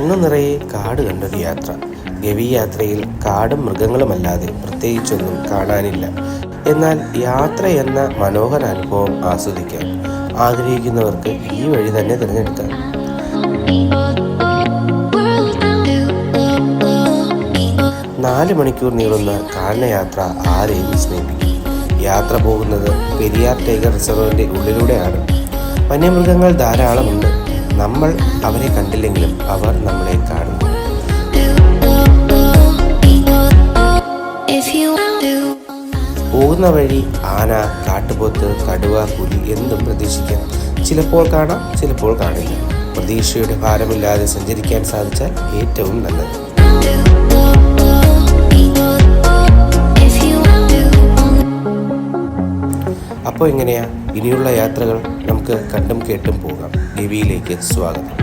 കണ്ണു നിറയെ കാട് കണ്ടൊരു യാത്ര. ഗവി യാത്രയിൽ കാടും മൃഗങ്ങളുമല്ലാതെ പ്രത്യേകിച്ചൊന്നും കാണാനില്ല. എന്നാൽ യാത്ര എന്ന മനോഹര അനുഭവം ആസ്വദിക്കാൻ ആഗ്രഹിക്കുന്നവർക്ക് ഈ വഴി തന്നെ തിരഞ്ഞെടുക്കാം. 4 മണിക്കൂർ നീളുന്ന കാനനയാത്ര ആരെയും വിസ്മയിപ്പിക്കും. യാത്ര പോകുന്നത് പെരിയാർ ടൈഗർ റിസർവിൻ്റെ ഉള്ളിലൂടെയാണ്. വന്യമൃഗങ്ങൾ ധാരാളമുണ്ട്. നമ്മൾ അവരെ കണ്ടില്ലെങ്കിലും അവർ നമ്മളെ കാണുന്നു. പോകുന്ന വഴി ആന, കാട്ടുപോത്ത്, കടുവ, പുലി എന്തും പ്രതീക്ഷിക്കാം. ചിലപ്പോൾ കാണാം, ചിലപ്പോൾ കാണില്ല. പ്രതീക്ഷയുടെ ഭാരമില്ലാതെ സഞ്ചരിക്കാൻ സാധിച്ചാൽ ഏറ്റവും നല്ലത്. അപ്പോൾ എങ്ങനെയാ ഇനിയുള്ള യാത്രകൾ? നമുക്ക് കണ്ടും കേട്ടും പോകാം. ഗവിയിലേക്ക് സ്വാഗതം.